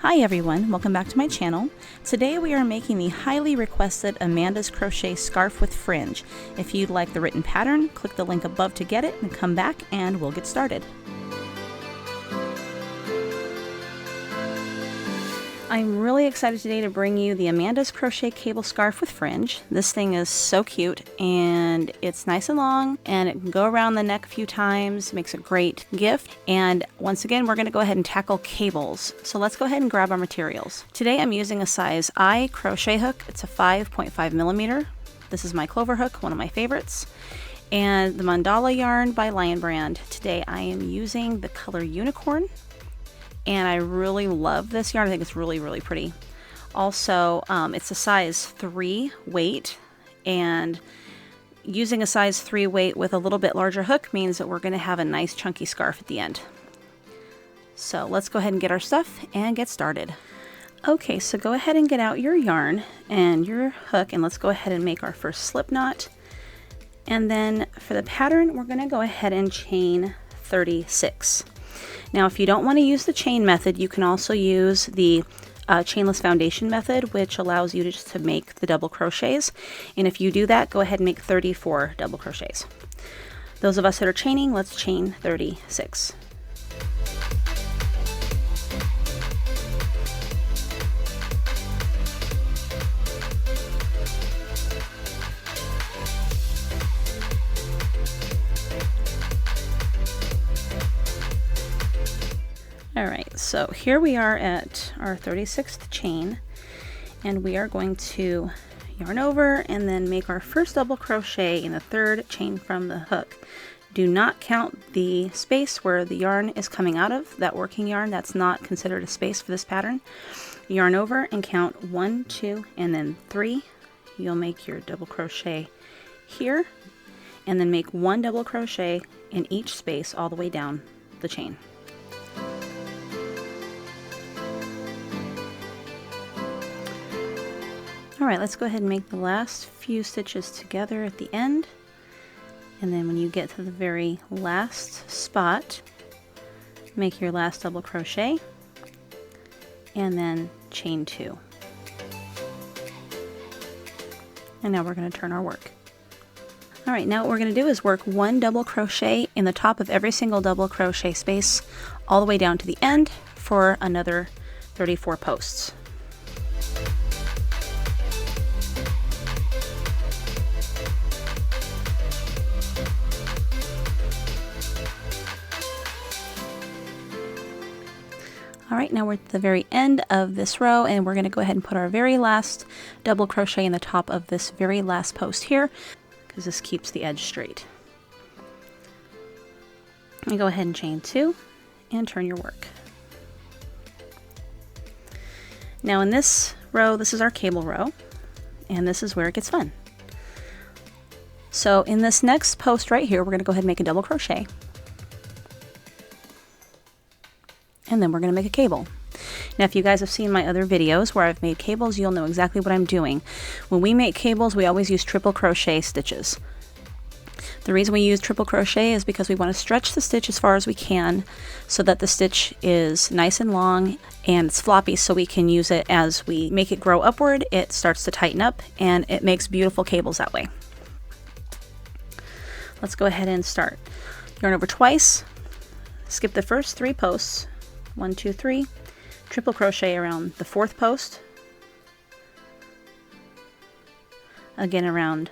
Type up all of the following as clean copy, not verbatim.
Hi everyone, welcome back to my channel. Today we are making the highly requested Amanda's Crochet Scarf with Fringe. If you'd like the written pattern, click the link above to get it and come back and we'll get started. I'm really excited today to bring you the Amanda's Crochet Cable Scarf with Fringe. This thing is so cute and it's nice and long and it can go around the neck a few times, makes a great gift. And once again, we're going to go ahead and tackle cables. So let's go ahead and grab our materials. Today I'm using a size I crochet hook. It's a 5.5 millimeter. This is my clover hook, one of my favorites. And the mandala yarn by Lion Brand. Today I am using the color Unicorn. And I really love this yarn. I think it's really, really pretty. Also, it's a size 3 weight, and using a size 3 weight with a little bit larger hook means that we're going to have a nice chunky scarf at the end. So let's go ahead and get our stuff and get started. Okay, so go ahead and get out your yarn and your hook, and let's go ahead and make our first slip knot. And then for the pattern, we're going to go ahead and chain 36. Now, if you don't want to use the chain method, you can also use the chainless foundation method, which allows you to just make the double crochets. And if you do that, go ahead and make 34 double crochets. Those of us that are chaining, let's chain 36. Alright, so here we are at our 36th chain, and we are going to yarn over and then make our first double crochet in the third chain from the hook. Do not count the space where the yarn is coming out of, that working yarn. That's not considered a space for this pattern. Yarn over and count 1, 2, and then 3. You'll make your double crochet here, and then make 1 double crochet in each space all the way down the chain. Alright, let's go ahead and make the last few stitches together at the end. And then when you get to the very last spot, make your last double crochet and then chain 2. And now we're going to turn our work. Alright, now what we're going to do is work 1 double crochet in the top of every single double crochet space all the way down to the end for another 34 posts. Alright, now we're at the very end of this row, and we're going to go ahead and put our very last double crochet in the top of this very last post here, because this keeps the edge straight. And go ahead and chain 2 and turn your work. Now in this row, this is our cable row, and this is where it gets fun. So in this next post right here, we're going to go ahead and make a double crochet. And then we're going to make a cable. Now, if you guys have seen my other videos where I've made cables, you'll know exactly what I'm doing. When we make cables, we always use triple crochet stitches. The reason we use triple crochet is because we want to stretch the stitch as far as we can so that the stitch is nice and long and it's floppy, so we can use it as we make it grow upward. It starts to tighten up and it makes beautiful cables that way. Let's go ahead and start. Yarn over twice, skip the first 3 posts. 1, 2, 3, triple crochet around the 4th post, again around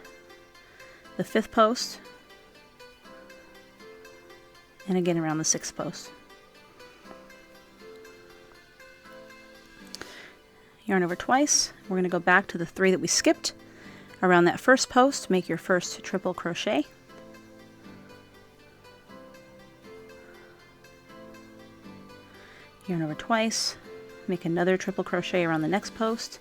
the 5th post, and again around the 6th post. Yarn over twice. We're going to go back to the 3 that we skipped around that 1st post. Make your first triple crochet. Yarn over twice, make another triple crochet around the next post,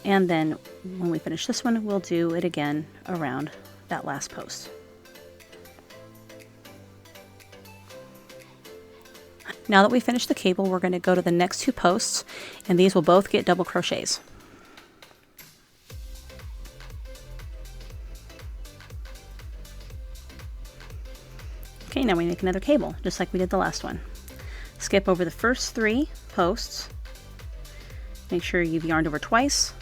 and then when we finish this one, we'll do it again around that last post. Now that we finished the cable, we're going to go to the next 2 posts, and these will both get double crochets. Okay, now we make another cable, just like we did the last one. Skip over the first 3 posts, Make sure you've yarned over twice,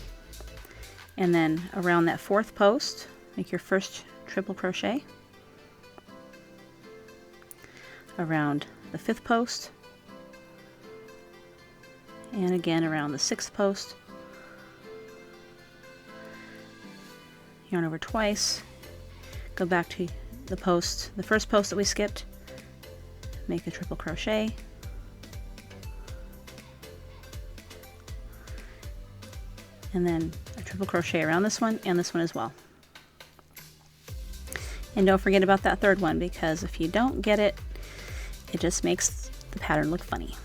and then around that 4th post, make your first triple crochet. Around the 5th post, and again around the 6th post. Yarn over twice, go back to the first post that we skipped, make a triple crochet, and then a triple crochet around this one and this one as well. And don't forget about that 3rd one, because if you don't get it, it just makes the pattern look funny.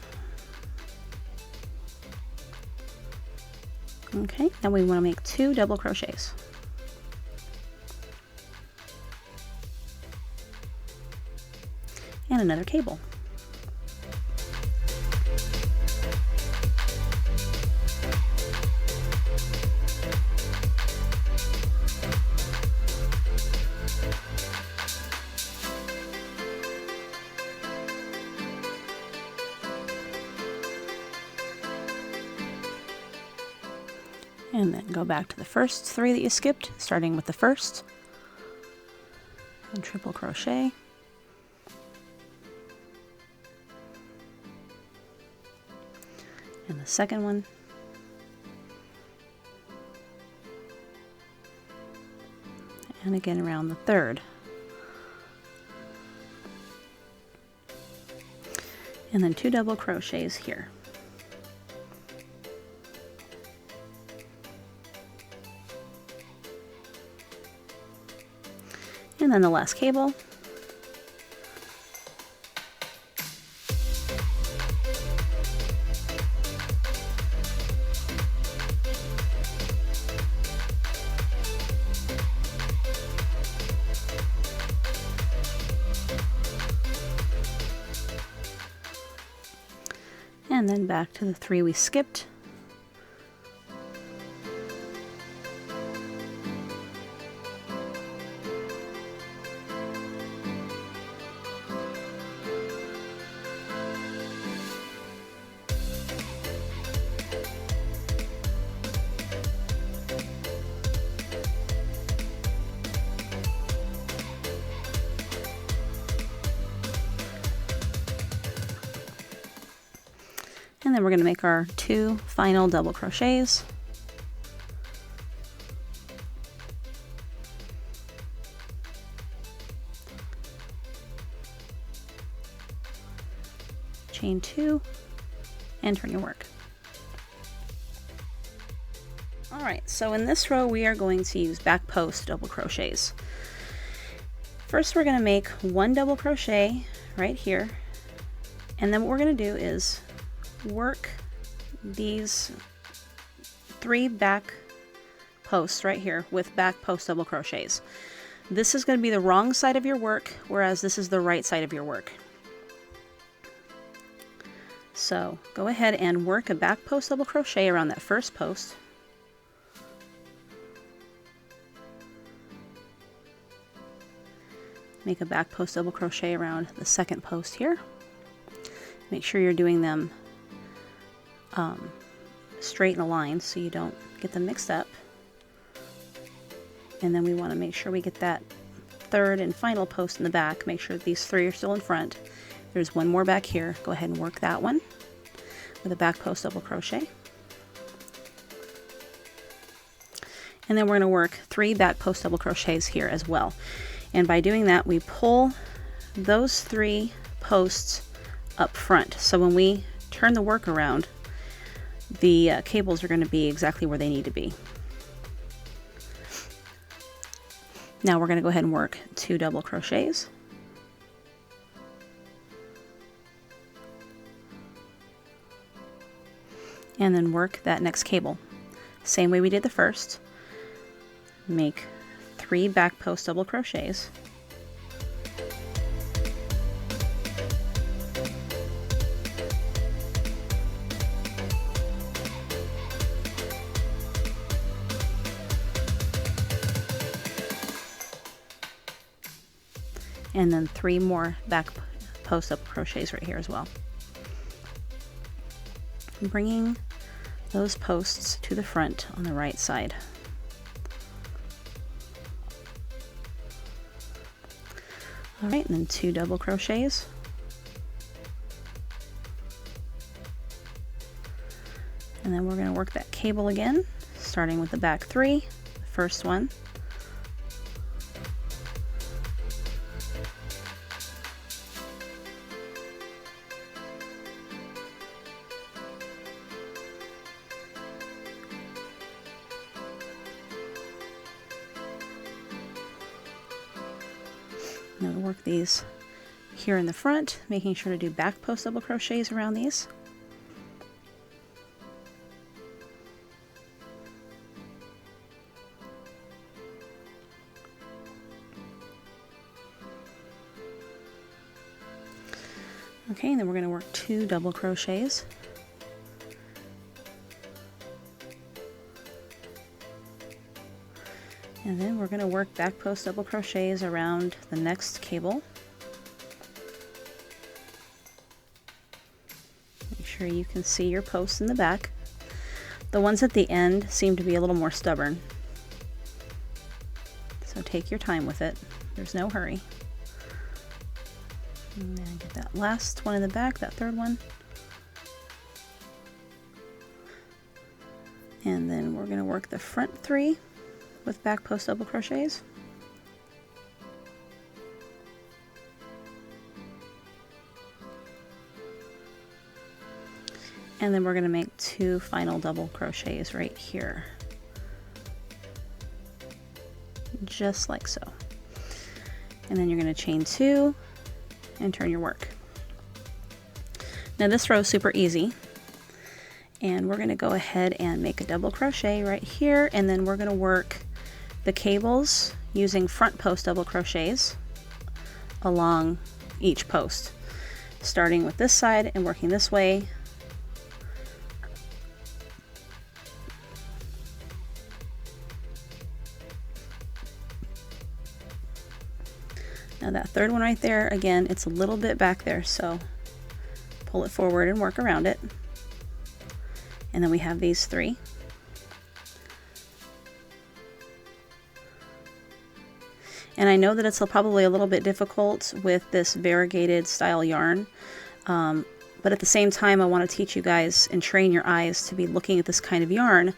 Okay, now we want to make 2 double crochets. And another cable. And then go back to the first 3 that you skipped, starting with the first, and triple crochet, and the second one, and again around the 3rd, and then 2 double crochets here. And then the last cable. And then back to the 3 we skipped. And then we're going to make our 2 final double crochets. Chain 2 and turn your work. Alright, so in this row we are going to use back post double crochets. First we're going to make 1 double crochet right here, and then what we're going to do is work these 3 back posts right here with back post double crochets. This is going to be the wrong side of your work, whereas this is the right side of your work. So go ahead and work a back post double crochet around that first post. Make a back post double crochet around the second post here. Make sure you're doing them straight in a line so you don't get them mixed up. And then we want to make sure we get that 3rd and final post in the back. Make sure that these 3 are still in front. There's 1 more back here. Go ahead and work that one with a back post double crochet. And then we're going to work 3 back post double crochets here as well. And by doing that, we pull those 3 posts up front. So when we turn the work around, the cables are going to be exactly where they need to be. Now we're going to go ahead and work 2 double crochets. And then work that next cable. Same way we did the first. Make 3 back post double crochets. And then 3 more back post double crochets right here as well. I'm bringing those posts to the front on the right side. All right, and then 2 double crochets. And then we're going to work that cable again, starting with the back 3, the first one. I'm going to work these here in the front, making sure to do back post double crochets around these. Okay, and then we're going to work 2 double crochets. And then we're going to work back post double crochets around the next cable. Make sure you can see your posts in the back. The ones at the end seem to be a little more stubborn, so take your time with it. There's no hurry. And then get that last one in the back, that third one. And then we're going to work the front 3 with back post double crochets. And then we're going to make 2 final double crochets right here. Just like so. And then you're going to chain 2 and turn your work. Now this row is super easy, and we're going to go ahead and make a double crochet right here, and then we're going to work the cables using front post double crochets along each post, starting with this side and working this way. Now that third one right there, again, it's a little bit back there, so pull it forward and work around it. And then we have these 3. And I know that it's probably a little bit difficult with this variegated style yarn, but at the same time I want to teach you guys and train your eyes to be looking at this kind of yarn.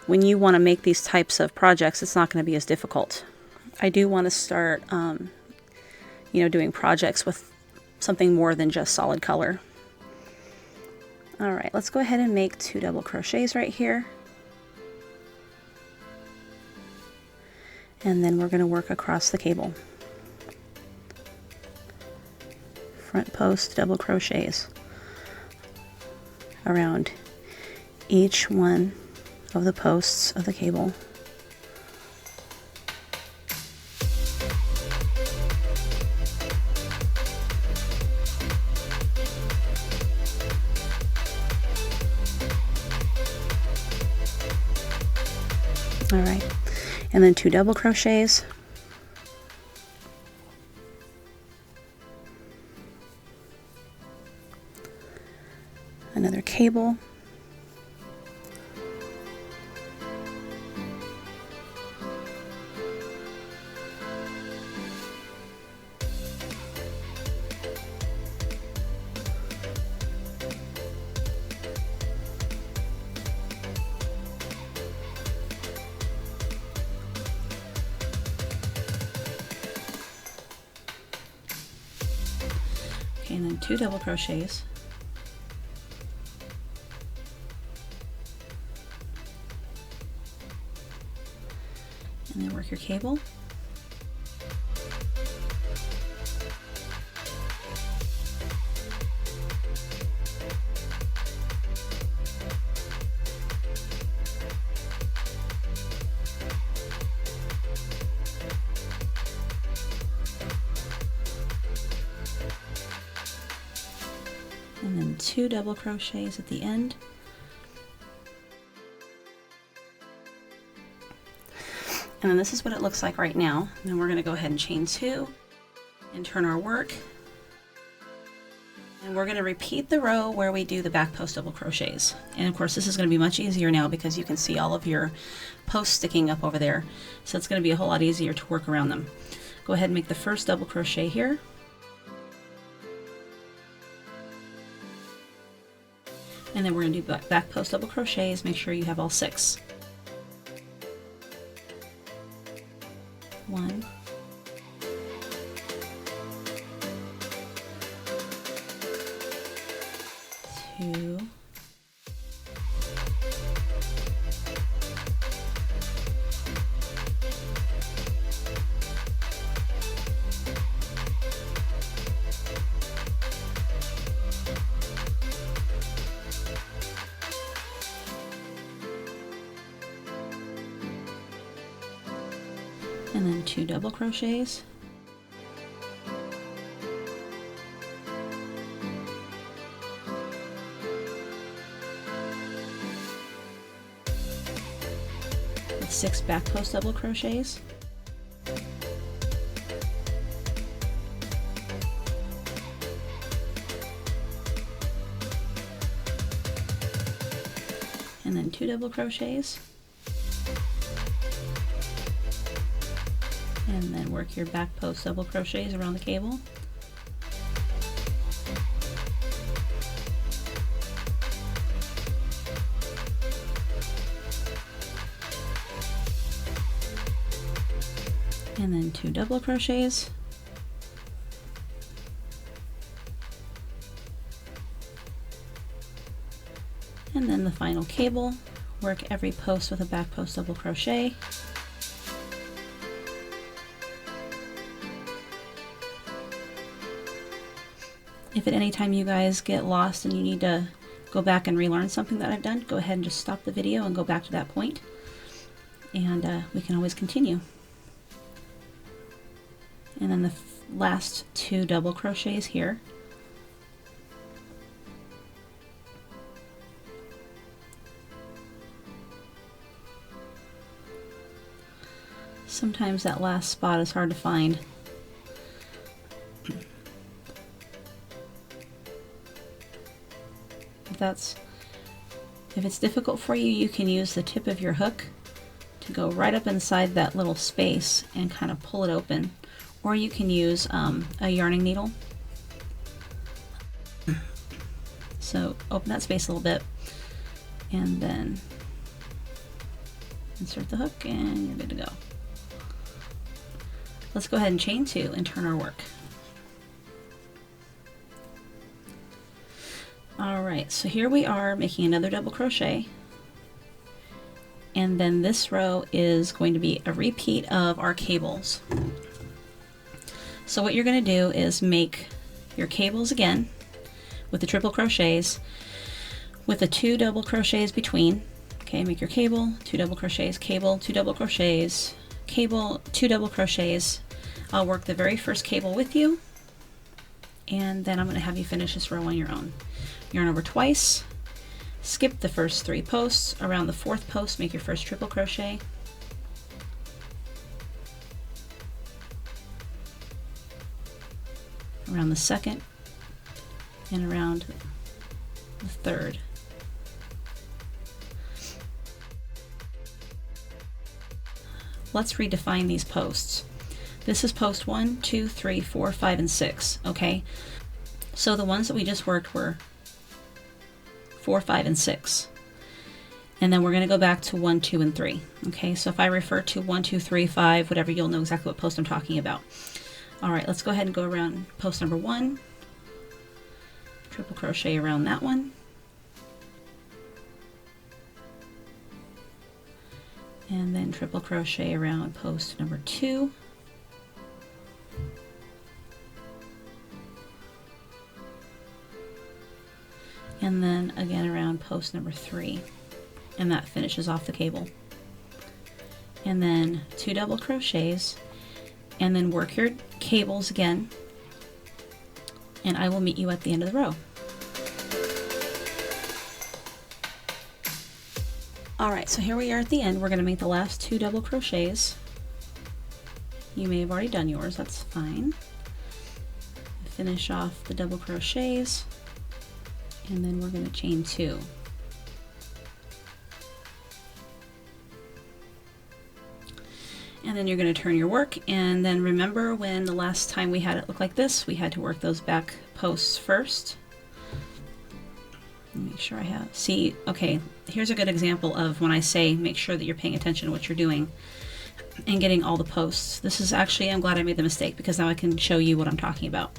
When you want to make these types of projects, it's not going to be as difficult. I do want to start doing projects with something more than just solid color. All right, let's go ahead and make 2 double crochets right here. And then we're going to work across the cable. Front post double crochets around each one of the posts of the cable. All right, and then 2 double crochets. Another cable. And then 2 double crochets. And then work your cable. And then 2 double crochets at the end. And then this is what it looks like right now. And then we're going to go ahead and chain 2 and turn our work. And we're going to repeat the row where we do the back post double crochets. And of course this is going to be much easier now because you can see all of your posts sticking up over there. So it's going to be a whole lot easier to work around them. Go ahead and make the first double crochet here. And then we're going to do back post double crochets. Make sure you have all 6. 1, 2, 2 double crochets, with 6 back post double crochets, and then 2 double crochets, and then work your back post double crochets around the cable. And then 2 double crochets. And then the final cable. Work every post with a back post double crochet. If at any time you guys get lost and you need to go back and relearn something that I've done, go ahead and just stop the video and go back to that point, and we can always continue. And then the last 2 double crochets here. Sometimes that last spot is hard to find. If it's difficult for you, you can use the tip of your hook to go right up inside that little space and kind of pull it open, or you can use a yarning needle. So open that space a little bit and then insert the hook and you're good to go. Let's go ahead and chain 2 and turn our work. Alright, so here we are making another double crochet, and then this row is going to be a repeat of our cables. So what you're going to do is make your cables again with the triple crochets with the 2 double crochets between. Okay, make your cable, 2 double crochets, cable, 2 double crochets, cable, 2 double crochets. I'll work the very first cable with you, and then I'm going to have you finish this row on your own. Yarn over twice, skip the first 3 posts, around the 4th post make your first triple crochet, around the 2nd, and around the 3rd. Let's redefine these posts. This is post 1, 2, 3, 4, 5, and 6, okay? So the ones that we just worked were 4, 5, and 6. And then we're going to go back to 1, 2, and 3. Okay, so if I refer to 1, 2, 3, 5, whatever, you'll know exactly what post I'm talking about. Alright, let's go ahead and go around post number 1. Triple crochet around that one. And then triple crochet around post number 2. And then again around post number 3, and that finishes off the cable. And then 2 double crochets, and then work your cables again, and I will meet you at the end of the row. Alright, so here we are at the end. We're going to make the last 2 double crochets. You may have already done yours, that's fine. Finish off the double crochets. and then we're going to chain 2. And then you're going to turn your work, and then remember when the last time we had it look like this, we had to work those back posts first. Make sure I have, see, okay, here's a good example of when I say make sure that you're paying attention to what you're doing and getting all the posts. This is actually, I'm glad I made the mistake because now I can show you what I'm talking about.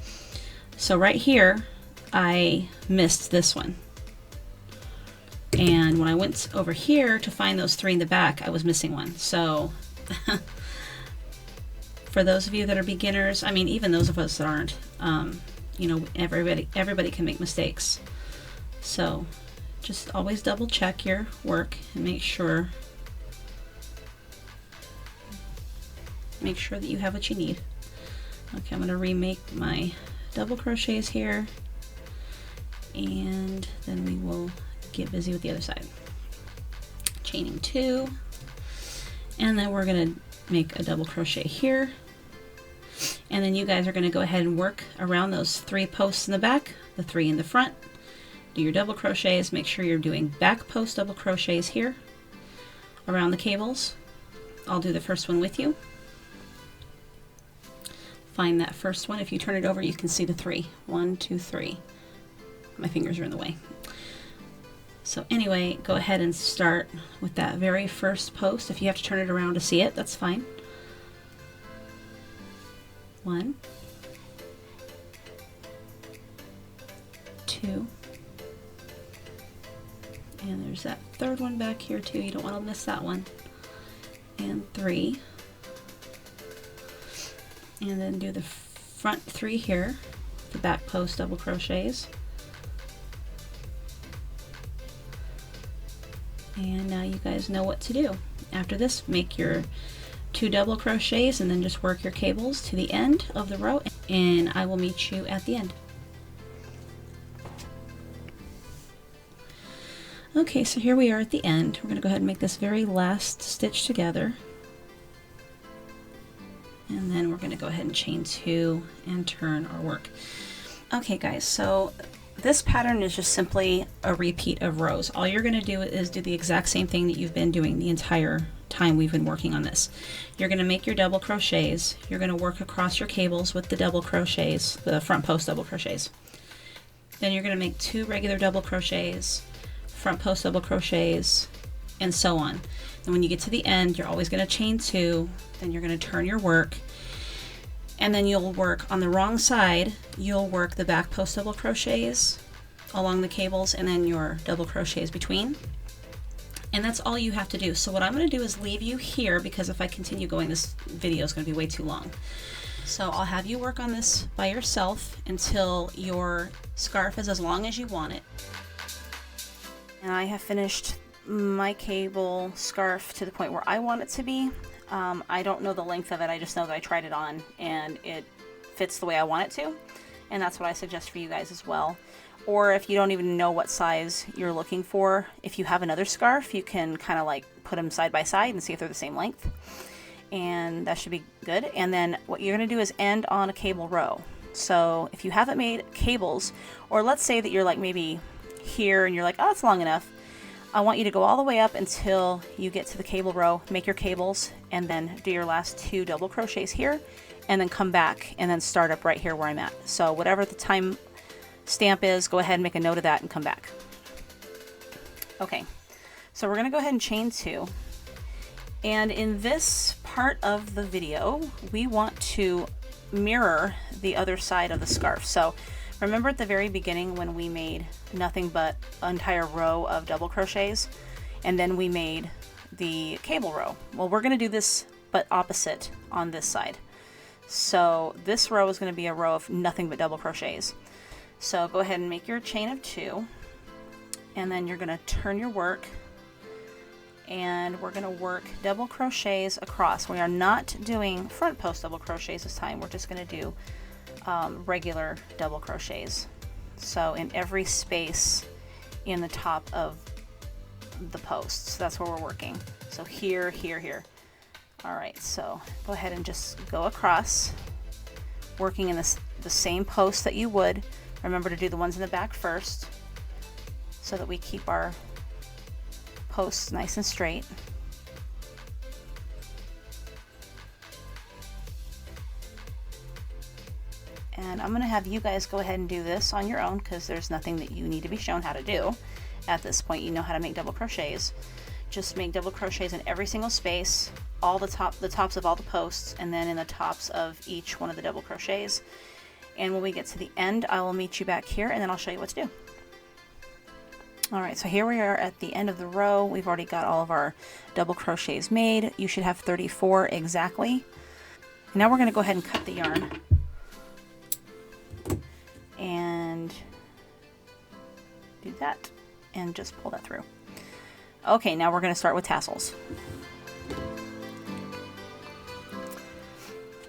So right here, I missed this one. And when I went over here to find those 3 in the back, I was missing one. So for those of you that are beginners, I mean, even those of us that aren't, you know, everybody can make mistakes. So just always double check your work and make sure that you have what you need. Okay, I'm going to remake my double crochets here, and then we will get busy with the other side. Chaining 2, and then we're going to make a double crochet here, and then you guys are going to go ahead and work around those 3 posts in the back, the 3 in the front. Do your double crochets, make sure you're doing back post double crochets here around the cables. I'll do the first one with you. Find that first one. If you turn it over, you can see the 3. 1, 2, 3. My fingers are in the way. So anyway, go ahead and start with that very first post. If you have to turn it around to see it, that's fine. 1, 2, and there's that 3rd one back here too. You don't want to miss that one. And 3. And then do the front 3 here, the back post double crochets. And now you guys know what to do. After this, make your 2 double crochets and then just work your cables to the end of the row, and I will meet you at the end. Okay, so here we are at the end. We're going to go ahead and make this very last stitch together. And then we're going to go ahead and chain 2 and turn our work. Okay guys, so this pattern is just simply a repeat of rows. All you're going to do is do the exact same thing that you've been doing the entire time we've been working on this. You're going to make your double crochets. You're going to work across your cables with the double crochets, the front post double crochets. Then you're going to make 2 regular double crochets, front post double crochets, and so on. And when you get to the end, you're always going to chain 2, then you're going to turn your work, and then you'll work on the wrong side. You'll work the back post double crochets along the cables and then your double crochets between. And that's all you have to do. So what I'm going to do is leave you here, because if I continue going, this video is going to be way too long. So I'll have you work on this by yourself until your scarf is as long as you want it. And I have finished my cable scarf to the point where I want it to be. I don't know the length of it, I just know that I tried it on and it fits the way I want it to, and that's what I suggest for you guys as well. Or if you don't even know what size you're looking for, if you have another scarf, you can kind of like put them side by side and see if they're the same length, and that should be good. And then what you're going to do is end on a cable row. So if you haven't made cables, or let's say that you're like maybe here and you're like, oh, it's long enough, I want you to go all the way up until you get to the cable row, make your cables, and then do your last 2 double crochets here, and then come back and then start up right here where I'm at. So whatever the time stamp is, go ahead and make a note of that and come back. Okay, so we're going to go ahead and chain 2. And in this part of the video, we want to mirror the other side of the scarf. So remember at the very beginning when we made nothing but an entire row of double crochets, and then we made the cable row? Well, we're going to do this but opposite on this side. So this row is going to be a row of nothing but double crochets. So go ahead and make your chain of 2, and then you're going to turn your work, and we're going to work double crochets across. We are not doing front post double crochets this time. We're just going to do regular double crochets. So in every space in the top of the posts, that's where we're working. So here, here, here. All right, so go ahead and just go across, working in the same post that you would. Remember to do the ones in the back first. so that we keep our posts nice and straight. And I'm going to have you guys go ahead and do this on your own, because there's nothing that you need to be shown how to do. At this point, you know how to make double crochets. Just make double crochets in every single space, all the tops of all the posts, and then in the tops of each one of the double crochets. And when we get to the end, I will meet you back here, and then I'll show you what to do. Alright, so here we are at the end of the row. We've already got all of our double crochets made. You should have 34 exactly. Now we're going to go ahead and cut the yarn. And do that. And just pull that through. Okay, now we're going to start with tassels.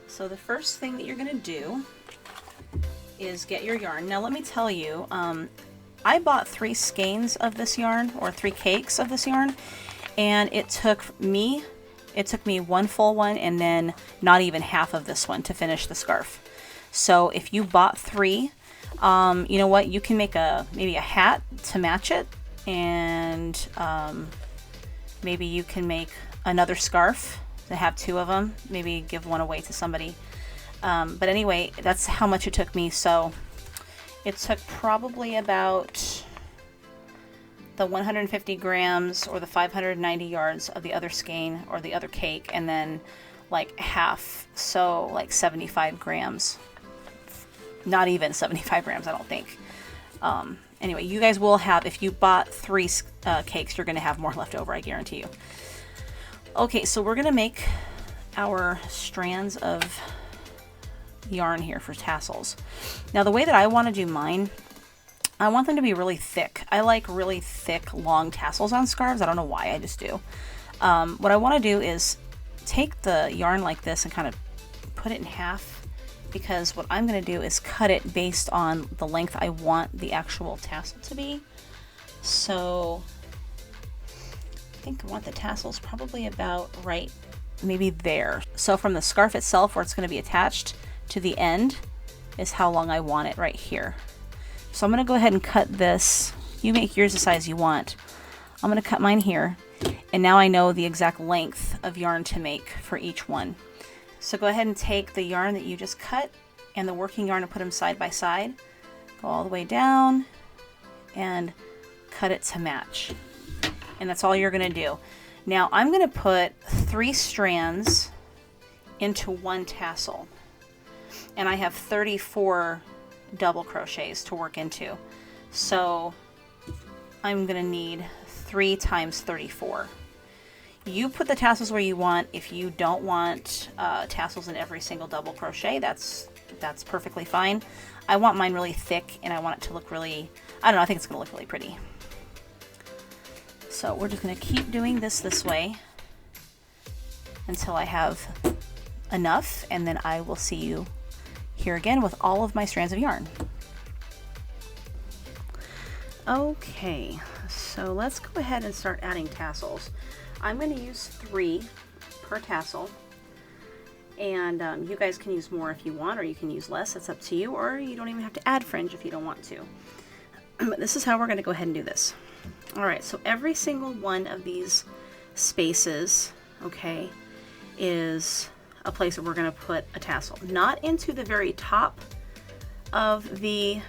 So the first thing that you're going to do is get your yarn. Now let me tell you, I bought 3 skeins of this yarn, or 3 cakes of this yarn, and it took me 1 full one and then not even half of this one to finish the scarf. So if you bought 3, you know what, you can make maybe a hat to match it, and maybe you can make another scarf to have 2 of them, maybe give one away to somebody. But anyway, that's how much it took me. So it took probably about the 150 grams or the 590 yards of the other skein or the other cake, and then like half, so like 75 grams. Not even 75 grams, I don't think. Anyway, you guys will have, if you bought 3 cakes, you're going to have more left over, I guarantee you. Okay, so we're going to make our strands of yarn here for tassels. Now the way that I want to do mine, I want them to be really thick. I like really thick, long tassels on scarves. I don't know why, I just do. What I want to do is take the yarn like this and kind of put it in half, because what I'm going to do is cut it based on the length I want the actual tassel to be. So I think I want the tassels probably about right, maybe there. So from the scarf itself, where it's going to be attached, to the end is how long I want it right here. So I'm going to go ahead and cut this. You make yours the size you want. I'm going to cut mine here, and now I know the exact length of yarn to make for each one. So go ahead and take the yarn that you just cut and the working yarn and put them side by side. Go all the way down and cut it to match. And that's all you're going to do. Now I'm going to put 3 strands into 1 tassel. And I have 34 double crochets to work into. So I'm going to need 3 times 34. You put the tassels where you want. If you don't want tassels in every single double crochet, that's perfectly fine. I want mine really thick, and I want it to look really, I don't know, I think it's going to look really pretty. So we're just going to keep doing this way until I have enough, and then I will see you here again with all of my strands of yarn. Okay, so let's go ahead and start adding tassels. I'm going to use 3 per tassel, and you guys can use more if you want, or you can use less. It's up to you, or you don't even have to add fringe if you don't want to. But this is how we're going to go ahead and do this. Alright, so every single one of these spaces, okay, is a place where we're going to put a tassel. Not into the very top of the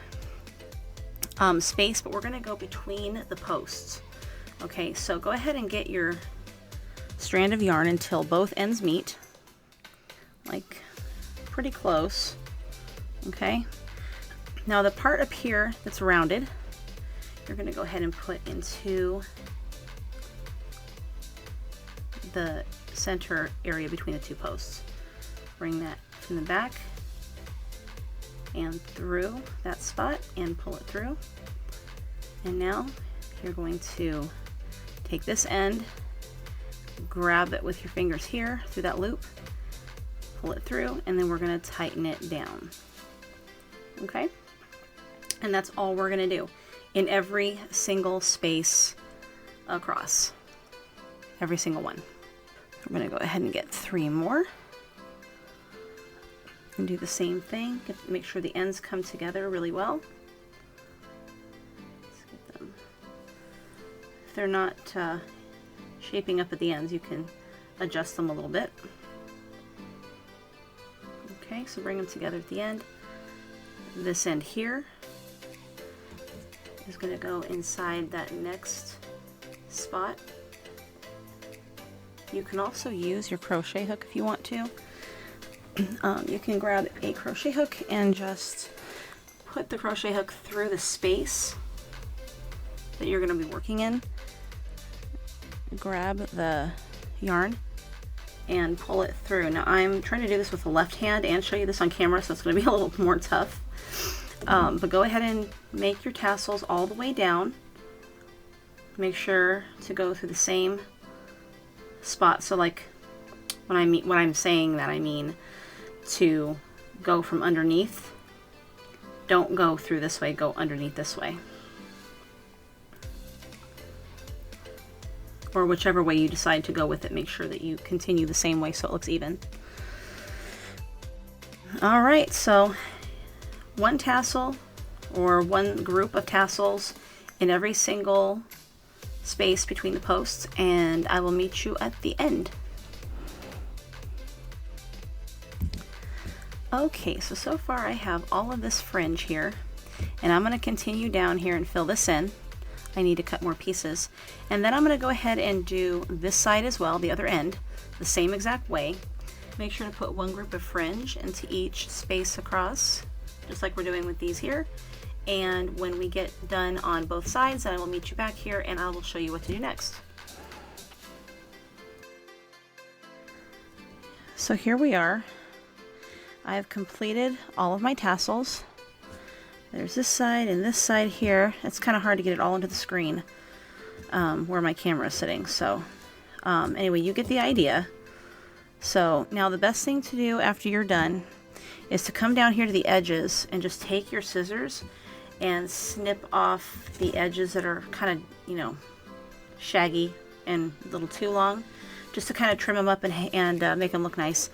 space, but we're going to go between the posts. Okay, so go ahead and get your strand of yarn until both ends meet, like pretty close. Okay, now the part up here that's rounded, you're going to go ahead and put into the center area between the 2 posts. Bring that from the back and through that spot and pull it through. And now you're going to take this end, grab it with your fingers here through that loop, pull it through, and then we're going to tighten it down. Okay? And that's all we're going to do in every single space across. Every single one. We're going to go ahead and get 3 more. And do the same thing. Make sure the ends come together really well. Let's get them if they're not shaping up at the ends, you can adjust them a little bit. Okay, so bring them together at the end. This end here is going to go inside that next spot. You can also use your crochet hook if you want to. You can grab a crochet hook and just put the crochet hook through the space that you're going to be working in. Grab the yarn and pull it through. Now I'm trying to do this with the left hand and show you this on camera, so it's going to be a little more tough. But go ahead and make your tassels all the way down. Make sure to go through the same spot. So like when I'm saying that, I mean to go from underneath. Don't go through this way, go underneath this way. Or whichever way you decide to go with it, make sure that you continue the same way so it looks even. Alright, so one tassel or one group of tassels in every single space between the posts, and I will meet you at the end. Okay, so far I have all of this fringe here, and I'm going to continue down here and fill this in. I need to cut more pieces, and then I'm going to go ahead and do this side as well, the other end, the same exact way. Make sure to put one group of fringe into each space across, just like we're doing with these here. And when we get done on both sides, I will meet you back here and I will show you what to do next. So here we are. I have completed all of my tassels. There's this side and this side here. It's kind of hard to get it all into the screen where my camera is sitting. So anyway, you get the idea. So now the best thing to do after you're done is to come down here to the edges and just take your scissors and snip off the edges that are kind of, you know, shaggy and a little too long, just to kind of trim them up and make them look nice.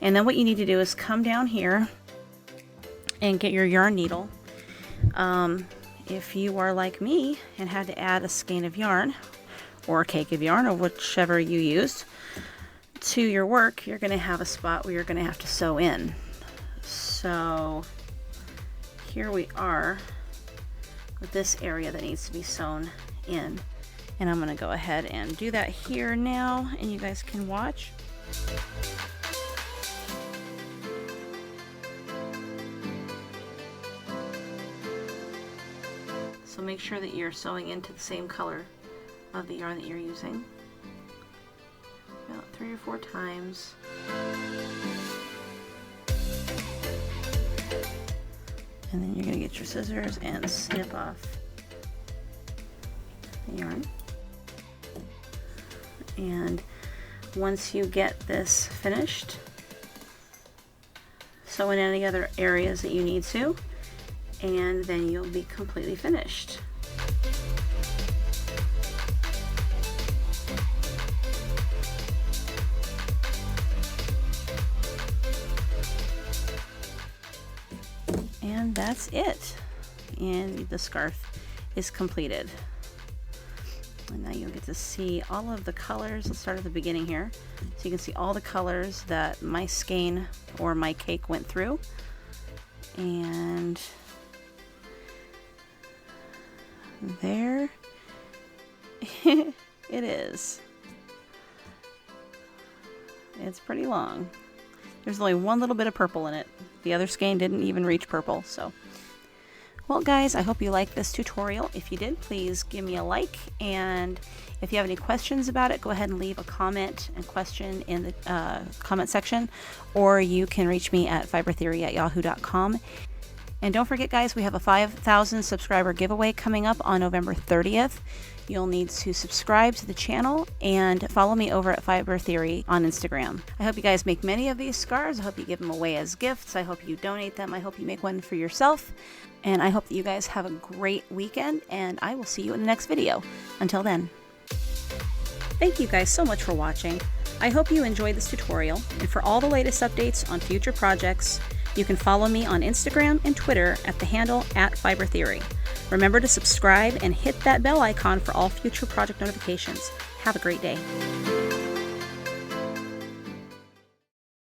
And then what you need to do is come down here and get your yarn needle. If you are like me and had to add a skein of yarn or a cake of yarn or whichever you used to your work, you're going to have a spot where you're going to have to sew in. So here we are with this area that needs to be sewn in, and I'm going to go ahead and do that here now, and you guys can watch. So make sure that you're sewing into the same color of the yarn that you're using, about 3 or 4 times. And then you're going to get your scissors and snip off the yarn. And once you get this finished, sew in any other areas that you need to, and then you'll be completely finished. And that's it. And the scarf is completed. And now you'll get to see all of the colors. Let's start at the beginning here. So you can see all the colors that my skein or my cake went through. And there it is. It's pretty long. There's only one little bit of purple in it. The other skein didn't even reach purple, so. Well guys, I hope you liked this tutorial. If you did, please give me a like, and if you have any questions about it, go ahead and leave a comment and question in the comment section, or you can reach me at fibertheory@yahoo.com. And don't forget guys, we have a 5,000 subscriber giveaway coming up on November 30th. You'll need to subscribe to the channel and follow me over at Fiber Theory on Instagram. I hope you guys make many of these scarves. I hope you give them away as gifts. I hope you donate them. I hope you make one for yourself. And I hope that you guys have a great weekend, and I will see you in the next video. Until then. Thank you guys so much for watching. I hope you enjoyed this tutorial, and for all the latest updates on future projects, you can follow me on Instagram and Twitter at the handle @FiberTheory. Remember to subscribe and hit that bell icon for all future project notifications. Have a great day.